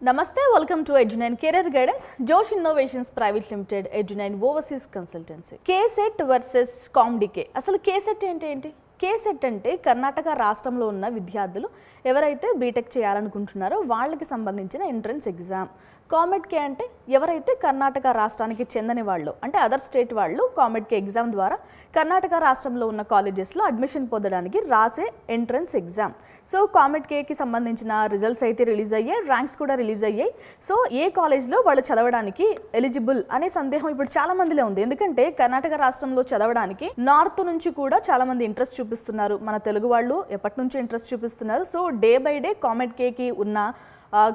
Namaste, welcome to Edu9 Career Guidance, Josh Innovations Private Limited, Edu9 Overseas Consultancy. KSET versus COMDK. అసలు KSET ఏంటి? KSET అంటే కర్ణాటక రాష్ట్రంలో ఉన్న విద్యార్థులు ఎవరైతే బీటెక్ చేయాలనుకుంటున్నారో వాళ్ళకి సంబంధించిన ఎంట్రన్స్ ఎగ్జామ్. COMEDK అంటే ఎవరైతే కర్ణాటక రాష్ట్రానికి చెందని వాళ్ళు అంటే అదర్ స్టేట్ వాళ్ళు COMEDK ఎగ్జామ్ ద్వారా కర్ణాటక రాష్ట్రంలో ఉన్న కాలేజెస్లో అడ్మిషన్ పొందడానికి రాసే ఎంట్రన్స్ ఎగ్జామ్. సో COMEDKకి సంబంధించిన రిజల్ట్స్ అయితే రిలీజ్ అయ్యాయి, ర్యాంక్స్ కూడా రిలీజ్ అయ్యాయి. సో ఏ కాలేజ్లో వాళ్ళు చదవడానికి ఎలిజిబుల్ అనే సందేహం ఇప్పుడు చాలా మందిలో ఉంది. ఎందుకంటే కర్ణాటక రాష్ట్రంలో చదవడానికి నార్త్ నుంచి కూడా చాలా మంది ఇంట్రెస్ట్ చూపిస్తున్నారు. మన తెలుగు వాళ్ళు ఎప్పటి నుంచి ఇంట్రెస్ట్ చూపిస్తున్నారు. సో డే బై డే COMEDKకి ఉన్న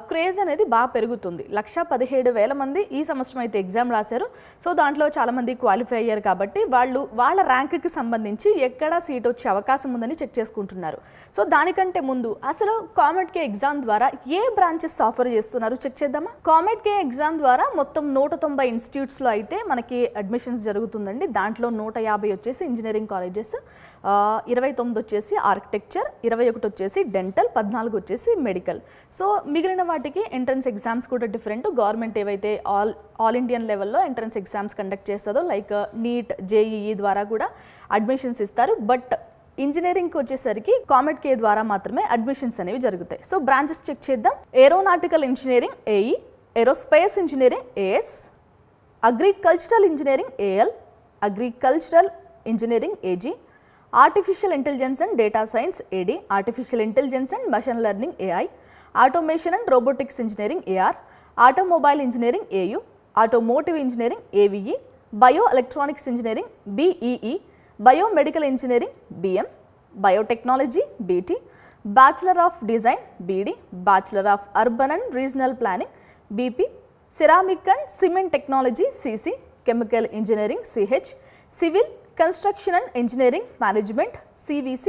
క్రేజ్ అనేది బాగా పెరుగుతుంది. 1,17,000 మంది ఈ సంవత్సరం అయితే ఎగ్జామ్ రాశారు. సో దాంట్లో చాలామంది క్వాలిఫై అయ్యారు కాబట్టి వాళ్ళ ర్యాంక్కి సంబంధించి ఎక్కడ సీట్ వచ్చే అవకాశం ఉందని చెక్ చేసుకుంటున్నారు. సో దానికంటే ముందు అసలు COMEDK ఎగ్జామ్ ద్వారా ఏ బ్రాంచెస్ ఆఫర్ చేస్తున్నారు చెక్ చేద్దామా. COMEDK ఎగ్జామ్ ద్వారా మొత్తం 190 ఇన్స్టిట్యూట్స్లో అయితే మనకి అడ్మిషన్స్ జరుగుతుందండి. దాంట్లో 150 వచ్చేసి ఇంజనీరింగ్ కాలేజెస్, 29 వచ్చేసి ఆర్కిటెక్చర్, 21 వచ్చేసి డెంటల్, 14 వచ్చేసి మెడికల్. సో మిగిలిన వాటికి ఎంట్రన్స్ ఎగ్జామ్స్ కూడా డిఫరెంట్. గవర్నమెంట్ ఏవైతే ఆల్ ఇండియన్ లెవెల్లో ఎంట్రన్స్ ఎగ్జామ్స్ కండక్ట్ చేస్తుందో లైక్ నీట్, JEE ద్వారా కూడా అడ్మిషన్స్ ఇస్తారు. బట్ ఇంజనీరింగ్కి వచ్చేసరికి COMEDK ద్వారా మాత్రమే అడ్మిషన్స్ అనేవి జరుగుతాయి. సో బ్రాంచెస్ చెక్ చేద్దాం. Aeronautical engineering AE, aerospace engineering AS, agricultural engineering AL, agricultural engineering AG, artificial intelligence and data science AD, artificial intelligence and machine learning AI, automation and robotics engineering AR, automobile engineering AU, automotive engineering AVE, bio electronics engineering BEE, biomedical engineering BM, biotechnology BT, bachelor of design BD, bachelor of urban and regional planning BP, ceramic and cement technology CC, chemical engineering CH, civil construction and engineering management CVC,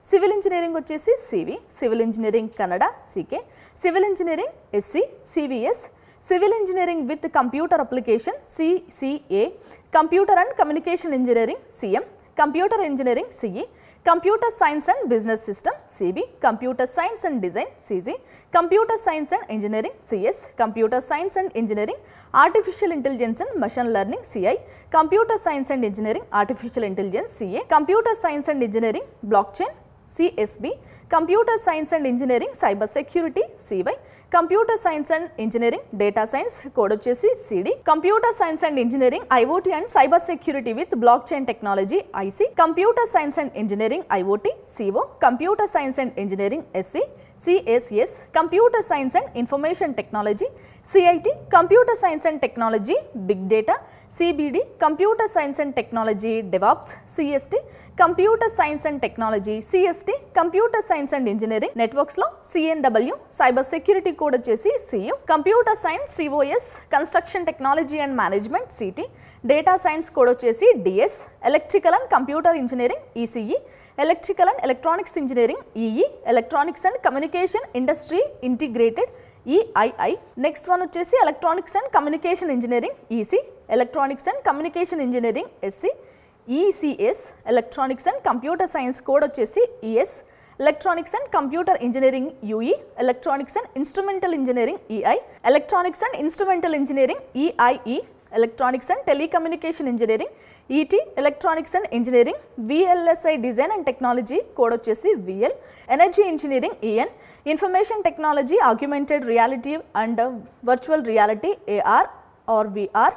civil engineering వచ్చేసి CV, civil engineering Kannada CK, civil engineering SC CVS, civil engineering with computer application CCA, computer and communication engineering CM, computer engineering CE, computer science and business system CB, computer science and design CG, computer science and engineering CS, computer science and engineering artificial intelligence and machine learning CI, computer science and engineering artificial intelligence CA, computer science and engineering black chain CSB, computer science and engineering cyber security CY, computer science and engineering data science code వచ్చేసి CD, computer science and engineering IoT and cyber security with block chain technology IC, computer science and engineering IoT CO, computer science and engineering SC CSS, computer science and information technology CIT, computer science and technology big data CBD, computer science and technology DevOps CST, computer science and technology CST, computer science and engineering నెట్వర్క్స్లో CNW, cyber security code వచ్చేసి CU, computer science COS, construction technology and management CT, data science code వచ్చేసి DS, electrical and computer engineering ECE, electrical and electronics engineering EE, electronics and communication industry integrated EII, next one వచ్చేసి electronics and communication engineering EC, electronics and communication engineering SC, ECS, electronics and computer science code వచ్చేసి ES, electronics and computer engineering UE, electronics and instrumental engineering EI, electronics and instrumental engineering EIE, electronics and telecommunication engineering ET, electronics and engineering VLSI design and technology code వచ్చేసి VL, energy engineering EN, information technology augmented reality and virtual reality AR or VR,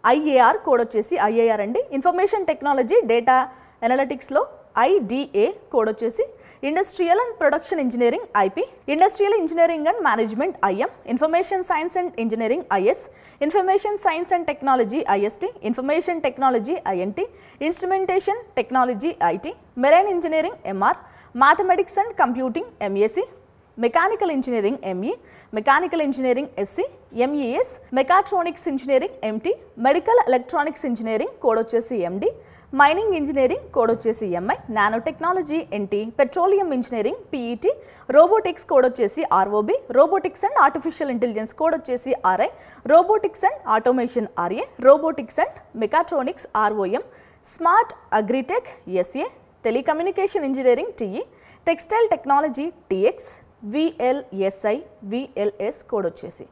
IAR code వచ్చేసి IAR అండి, information technology data అనలిటిక్స్లో IDA code వచ్చేసి industrial and production engineering IP, industrial engineering and management IM, information science and engineering IS, information science and technology IST, information technology INT, instrumentation technology IT, marine engineering MR, mathematics and computing MEC, mechanical engineering ME, mechanical engineering SC, MES, mechatronics engineering MT, medical electronics engineering code వచ్చేసి MD, mining engineering code వచ్చేసి MI, nano technology NT, petroleum engineering PET, robotics code వచ్చేసి ROB, robotics and artificial intelligence code వచ్చేసి RI, robotics and automation RA, robotics and mechatronics ROM, smart agritech SA, telecommunication engineering TE, textile technology TX, VLSI, VLS code వచ్చేసి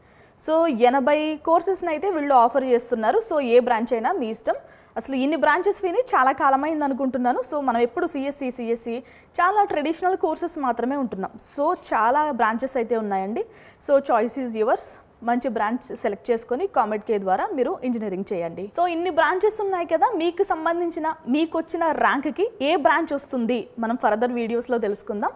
so 80 కోర్సెస్ని అయితే వీళ్ళు offer చేస్తున్నారు. So ఏ branch అయినా మీ ఇష్టం. అసలు ఇన్ని branches విని చాలా కాలమైంది అనుకుంటున్నాను. సో మనం ఎప్పుడు సిఎస్సి చాలా ట్రెడిషనల్ కోర్సెస్ మాత్రమే ఉంటున్నాం. సో చాలా బ్రాంచెస్ అయితే ఉన్నాయండి. So choice is yours. మంచి బ్రాంచ్ సెలెక్ట్ చేసుకొని కామెట్ కే ద్వారా మీరు ఇంజనీరింగ్ చేయండి. సో ఇన్ని బ్రాంచెస్ ఉన్నాయి కదా, మీకు సంబంధించిన మీకు వచ్చిన ర్యాంక్కి ఏ బ్రాంచ్ వస్తుంది మనం ఫర్దర్ వీడియోస్లో తెలుసుకుందాం.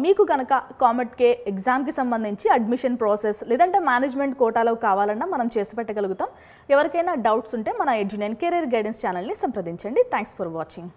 మీకు కనుక కామెట్ కే ఎగ్జామ్కి సంబంధించి అడ్మిషన్ ప్రాసెస్ లేదంటే మేనేజ్మెంట్ కోటాలో కావాలన్నా మనం చేసి పెట్టగలుగుతాం. ఎవరికైనా డౌట్స్ ఉంటే మన ఎడ్యునైన్ కెరీర్ గైడెన్స్ ఛానల్ని సంప్రదించండి. Thanks for watching.